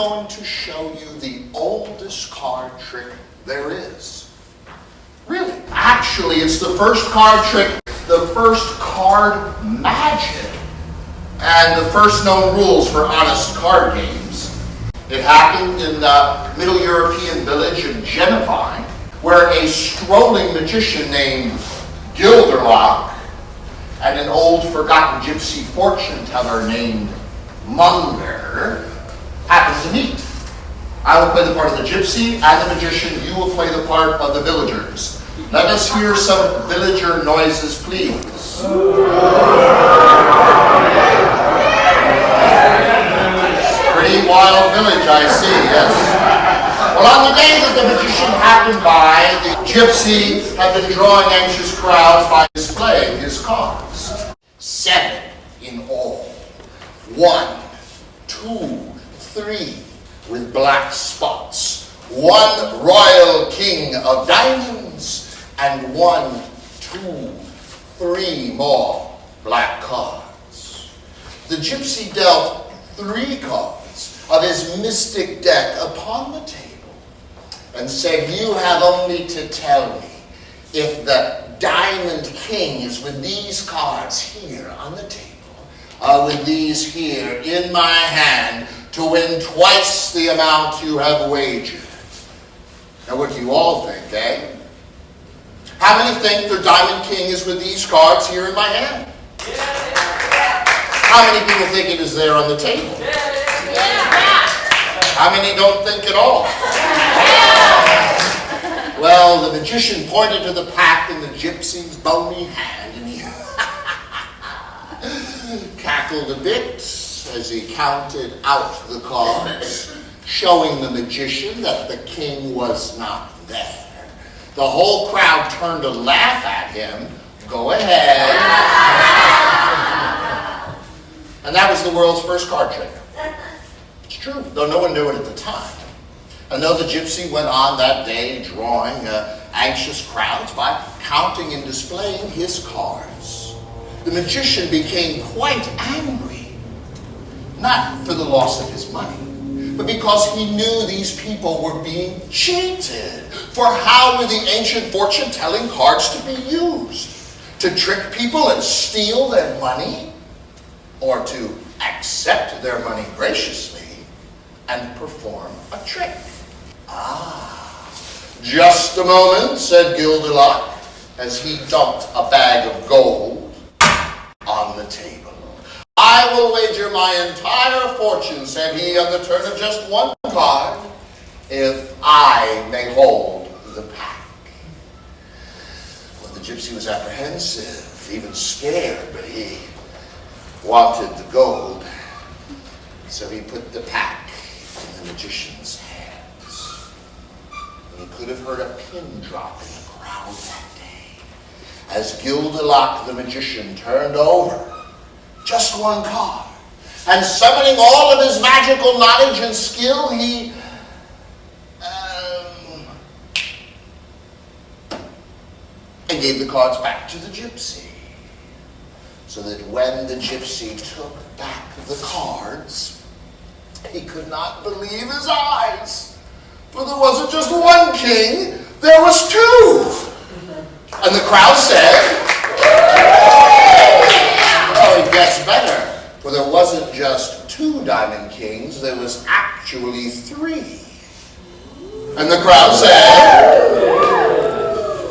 going to show you the oldest card trick there is. Really, actually, it's the first card trick, the first card magic, and the first known rules for honest card games. It happened in the Middle European village of Genevieve, where a strolling magician named Gilderlock and an old forgotten gypsy fortune teller named Munger happened to meet. I will play the part of the gypsy and the magician. You will play the part of the villagers. Let us hear some villager noises, please. Pretty wild village, I see, yes. Well, on the day that the magician happened by, the gypsy had been drawing anxious crowds by displaying his cards. 7 in all. 1, 2, 3, with black spots. 1 royal king of diamonds, and 1, 2, 3 more black cards. The gypsy dealt 3 cards of his mystic deck upon the table and said, "You have only to tell me if the diamond king is with these cards here on the table, with these here in my hand, to win twice the amount you have wagered." Now what do you all think, eh? How many think the diamond king is with these cards here in my hand? How many people think it is there on the table? How many don't think at all? Well, the magician pointed to the pack in the gypsy's bony hand, and he cackled a bit as he counted out the cards, showing the magician that the king was not there. The whole crowd turned to laugh at him. Go ahead. And that was the world's first card trick. It's true, though no one knew it at the time. And though the gypsy went on that day drawing anxious crowds by counting and displaying his cards, the magician became quite angry. Not for the loss of his money, but because he knew these people were being cheated. For how were the ancient fortune-telling cards to be used? To trick people and steal their money? Or to accept their money graciously and perform a trick? Just a moment, said Gilderlock, as he dumped a bag of gold on the table. I will wager my entire fortune, said he, on the turn of just 1 card, if I may hold the pack. Well, the gypsy was apprehensive, even scared, but he wanted the gold. So he put the pack in the magician's hands. And he could have heard a pin drop in the crowd that day, as Gilderlock the magician turned over just 1 card, and summoning all of his magical knowledge and skill, he and gave the cards back to the gypsy, so that when the gypsy took back the cards, he could not believe his eyes, for there wasn't just 1 king, there was 2. And the crowd said, oh, he gets better, for there wasn't just 2 diamond kings, there was actually 3. And the crowd said,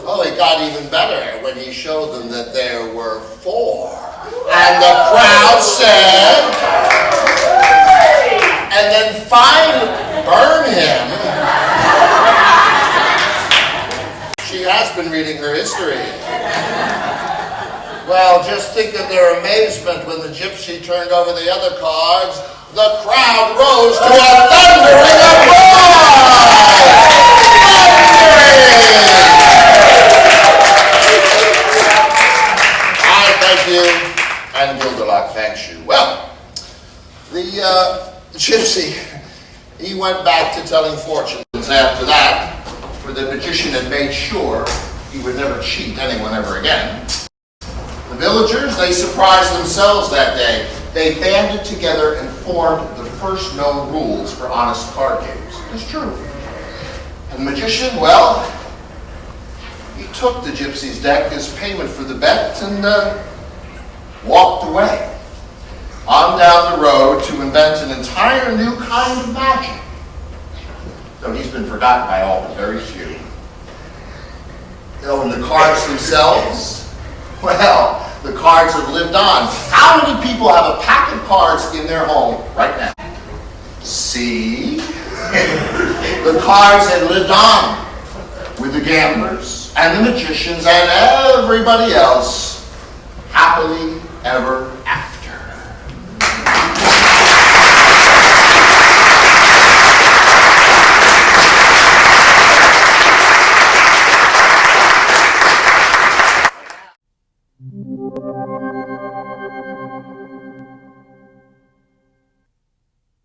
oh, it got even better when he showed them that there were 4. And the crowd said, and then finally, burn him. She has been reading her history. Well, just think of their amazement when the gypsy turned over the other cards. The crowd rose to a thundering applause! I thank you, and Gilderlock thanks you. Well, the gypsy, he went back to telling fortunes after that, for the magician had made sure he would never cheat anyone ever again. The villagers, they surprised themselves that day. They banded together and formed the first known rules for honest card games. It's true. And the magician, well, he took the Gypsy's deck as payment for the bet and walked away on down the road to invent an entire new kind of magic. Though he's been forgotten by all but very few. And the cards themselves, well, the cards have lived on. How many people have a pack of cards in their home right now? See? The cards had lived on with the gamblers and the magicians and everybody else happily ever after.